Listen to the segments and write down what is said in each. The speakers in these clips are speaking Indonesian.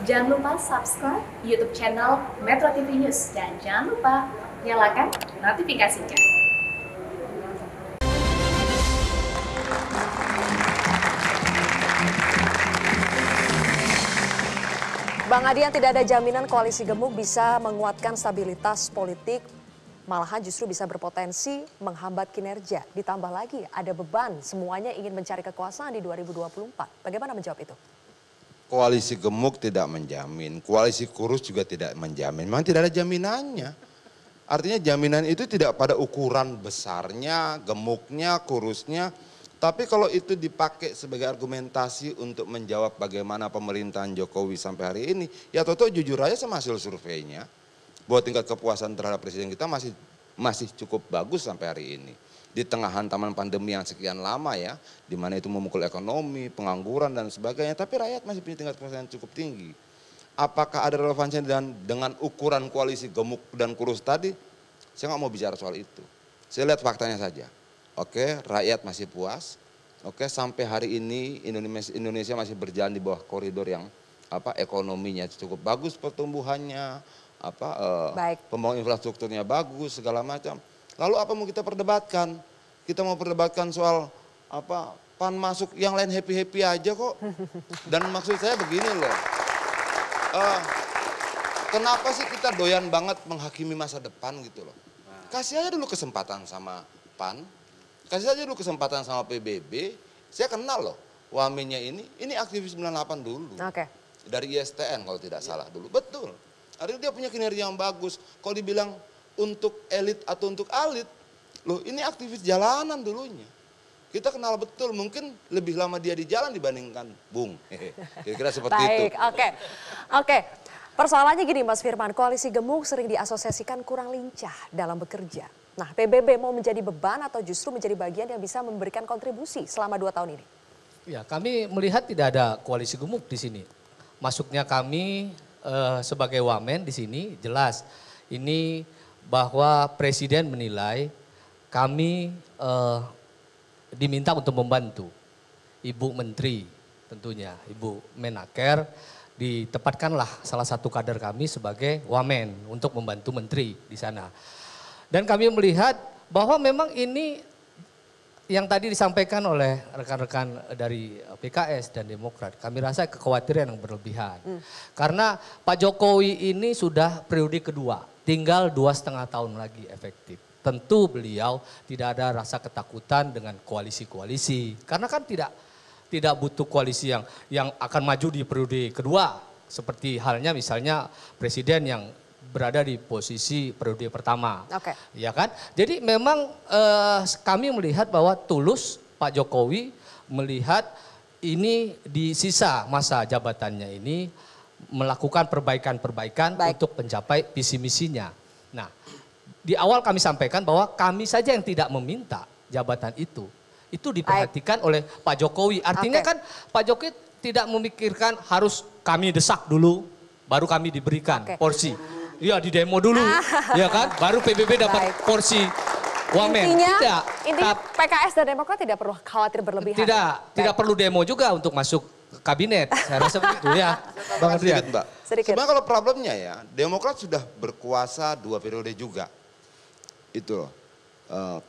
Jangan lupa subscribe YouTube channel Metro TV News dan jangan lupa nyalakan notifikasinya. Bang Adian, tidak ada jaminan koalisi gemuk bisa menguatkan stabilitas politik, malahan justru bisa berpotensi menghambat kinerja. Ditambah lagi ada beban, semuanya ingin mencari kekuasaan di 2024. Bagaimana menjawab itu? Koalisi gemuk tidak menjamin, koalisi kurus juga tidak menjamin. Memang tidak ada jaminannya. Artinya jaminan itu tidak pada ukuran besarnya, gemuknya, kurusnya. Tapi kalau itu dipakai sebagai argumentasi untuk menjawab bagaimana pemerintahan Jokowi sampai hari ini, ya toto jujur aja sama hasil surveinya, bahwa tingkat kepuasan terhadap presiden kita masih cukup bagus sampai hari ini. Di tengah hantaman pandemi yang sekian lama ya, di mana itu memukul ekonomi, pengangguran dan sebagainya, tapi rakyat masih punya tingkat kepuasan yang cukup tinggi. Apakah ada relevansinya dengan ukuran koalisi gemuk dan kurus tadi? Saya nggak mau bicara soal itu. Saya lihat faktanya saja. Oke, rakyat masih puas. Oke, sampai hari ini Indonesia masih berjalan di bawah koridor yang ekonominya cukup bagus, pertumbuhannya, pembangunan infrastrukturnya bagus, segala macam. Lalu apa mau kita perdebatkan? Kita mau perdebatkan soal PAN masuk, yang lain happy-happy aja kok. Dan maksud saya begini loh. Kenapa sih kita doyan banget menghakimi masa depan gitu loh? Kasih aja dulu kesempatan sama PAN. Kasih aja dulu kesempatan sama PBB, saya kenal loh wamennya ini aktivis 98 dulu. Oke. Dari ISTN kalau tidak salah dulu, betul. Artinya dia punya kinerja yang bagus. Kalau dibilang untuk elit atau untuk alit, loh ini aktivis jalanan dulunya. Kita kenal betul, mungkin lebih lama dia di jalan dibandingkan Bung. Kira-kira seperti itu. Baik, oke. Persoalannya gini Mas Firman, koalisi gemuk sering diasosiasikan kurang lincah dalam bekerja. Nah, PBB mau menjadi beban atau justru menjadi bagian yang bisa memberikan kontribusi selama 2 tahun ini? Ya, kami melihat tidak ada koalisi gemuk di sini. Masuknya kami sebagai wamen di sini jelas. Ini bahwa Presiden menilai kami diminta untuk membantu. Ibu Menteri tentunya, Ibu Menaker ditempatkanlah salah satu kader kami sebagai wamen untuk membantu Menteri di sana. Dan kami melihat bahwa memang ini yang tadi disampaikan oleh rekan-rekan dari PKS dan Demokrat. Kami rasa kekhawatiran yang berlebihan. Karena Pak Jokowi ini sudah periode kedua, tinggal 2,5 tahun lagi efektif. Tentu beliau tidak ada rasa ketakutan dengan koalisi-koalisi. Karena kan tidak butuh koalisi yang akan maju di periode kedua. Seperti halnya misalnya presiden yang berada di posisi periode pertama. Oke. Ya kan? Jadi memang kami melihat bahwa tulus Pak Jokowi melihat ini di sisa masa jabatannya ini melakukan perbaikan-perbaikan untuk mencapai visi misinya. Nah, di awal kami sampaikan bahwa kami saja yang tidak meminta jabatan itu diperhatikan oleh Pak Jokowi. Artinya kan Pak Jokowi tidak memikirkan harus kami desak dulu baru kami diberikan porsi. Iya, di demo dulu, ya kan? Baru PBB dapat porsi wamen. Intinya PKS dan Demokrat tidak perlu khawatir berlebihan. Tidak perlu demo juga untuk masuk kabinet. Saya rasa begitu ya. Bang Adrian, Mbak. Sedikit. Sebenarnya kalau problemnya ya, Demokrat sudah berkuasa 2 periode juga. Itu loh.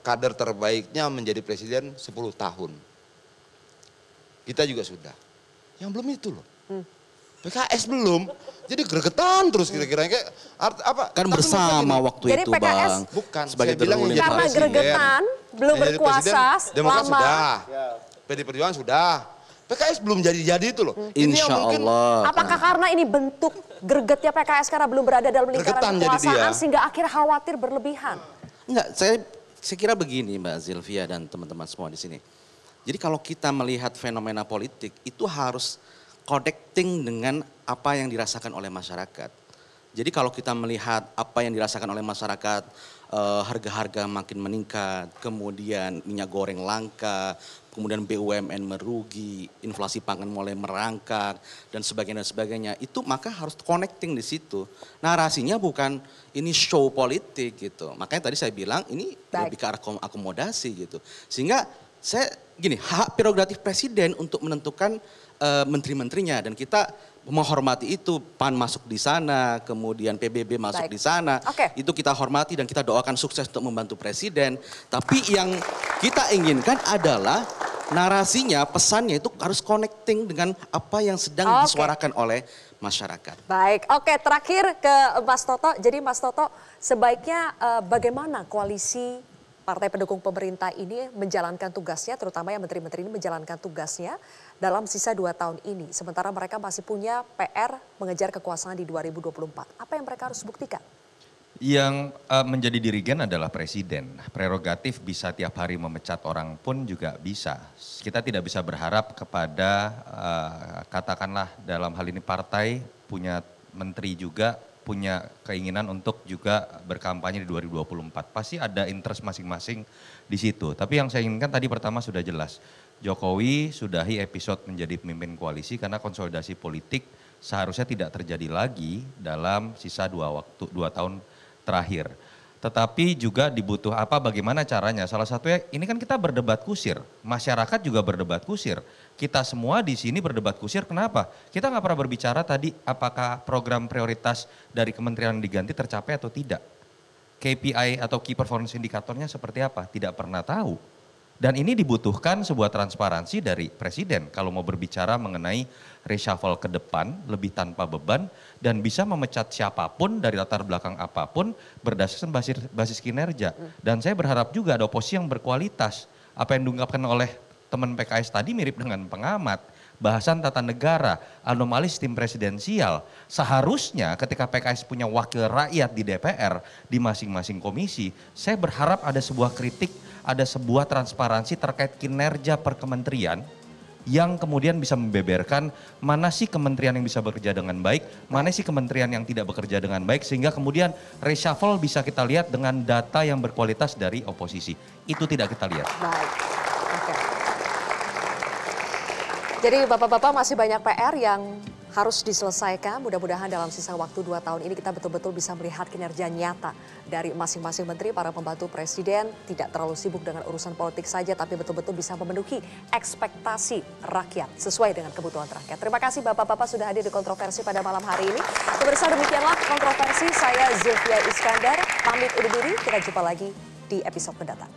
Kader terbaiknya menjadi presiden 10 tahun. Kita juga sudah. Yang belum itu loh. PKS belum. Jadi gregetan terus kira-kira kayak kan bersama waktu jadi itu PKS, Bang. Bukan, sebagai saya bilang yang jadi karena presiden. gregetan, belum berkuasa Demokrat lama. sudah, PD Perjuangan sudah. PKS belum jadi itu loh. Insya Allah. Apakah karena ini bentuk gregetnya PKS karena belum berada dalam lingkaran kekuasaan sehingga akhir khawatir berlebihan? Enggak, saya kira begini Mbak Zilvia dan teman-teman semua di sini. Jadi kalau kita melihat fenomena politik itu harus connecting dengan apa yang dirasakan oleh masyarakat. Jadi kalau kita melihat apa yang dirasakan oleh masyarakat, harga-harga makin meningkat, kemudian minyak goreng langka, kemudian BUMN merugi, inflasi pangan mulai merangkak, dan sebagainya, itu maka harus connecting di situ. Narasinya bukan ini show politik gitu. Makanya tadi saya bilang ini lebih ke arah akomodasi gitu. Sehingga hak prerogatif presiden untuk menentukan menteri-menterinya, dan kita menghormati itu. PAN masuk di sana, kemudian PBB masuk di sana. Itu kita hormati dan kita doakan sukses untuk membantu presiden. Tapi yang kita inginkan adalah narasinya, pesannya itu harus connecting dengan apa yang sedang disuarakan oleh masyarakat. Baik, oke, terakhir ke Mas Toto. Jadi Mas Toto, sebaiknya bagaimana koalisi partai pendukung pemerintah ini menjalankan tugasnya, terutama yang menteri-menteri ini menjalankan tugasnya dalam sisa 2 tahun ini. Sementara mereka masih punya PR mengejar kekuasaan di 2024. Apa yang mereka harus buktikan? Yang menjadi dirigen adalah presiden. Prerogatif bisa tiap hari memecat orang pun juga bisa. Kita tidak bisa berharap kepada katakanlah dalam hal ini partai punya menteri juga punya keinginan untuk juga berkampanye di 2024. Pasti ada interest masing-masing di situ. Tapi yang saya inginkan tadi pertama sudah jelas. Jokowi sudahi episode menjadi pemimpin koalisi karena konsolidasi politik seharusnya tidak terjadi lagi dalam sisa 2 tahun terakhir. Tetapi juga dibutuh bagaimana caranya. Salah satunya ini kan kita berdebat kusir. Masyarakat juga berdebat kusir. Kita semua di sini berdebat kusir. Kenapa? Kita nggak pernah berbicara tadi apakah program prioritas dari kementerian yang diganti tercapai atau tidak. KPI atau Key Performance Indicatornya seperti apa? Tidak pernah tahu. Dan ini dibutuhkan sebuah transparansi dari presiden kalau mau berbicara mengenai reshuffle ke depan lebih tanpa beban dan bisa memecat siapapun dari latar belakang apapun berdasarkan basis kinerja. Dan saya berharap juga ada oposisi yang berkualitas. Apa yang diungkapkan oleh teman PKS tadi mirip dengan pengamat. Bahasan tata negara, anomali sistem presidensial. Seharusnya ketika PKS punya wakil rakyat di DPR, di masing-masing komisi, saya berharap ada sebuah kritik, ada sebuah transparansi terkait kinerja per kementerian yang kemudian bisa membeberkan mana sih kementerian yang bisa bekerja dengan baik, mana sih kementerian yang tidak bekerja dengan baik, sehingga kemudian reshuffle bisa kita lihat dengan data yang berkualitas dari oposisi. Itu tidak kita lihat. Baik, oke. Jadi Bapak-Bapak masih banyak PR yang harus diselesaikan. Mudah-mudahan dalam sisa waktu 2 tahun ini kita betul-betul bisa melihat kinerja nyata dari masing-masing menteri, para pembantu presiden. Tidak terlalu sibuk dengan urusan politik saja, tapi betul-betul bisa memenuhi ekspektasi rakyat sesuai dengan kebutuhan rakyat. Terima kasih Bapak-Bapak sudah hadir di Kontroversi pada malam hari ini. Pemirsa, demikianlah Kontroversi. Saya Zulfia Iskandar, pamit undur diri. Kita jumpa lagi di episode mendatang.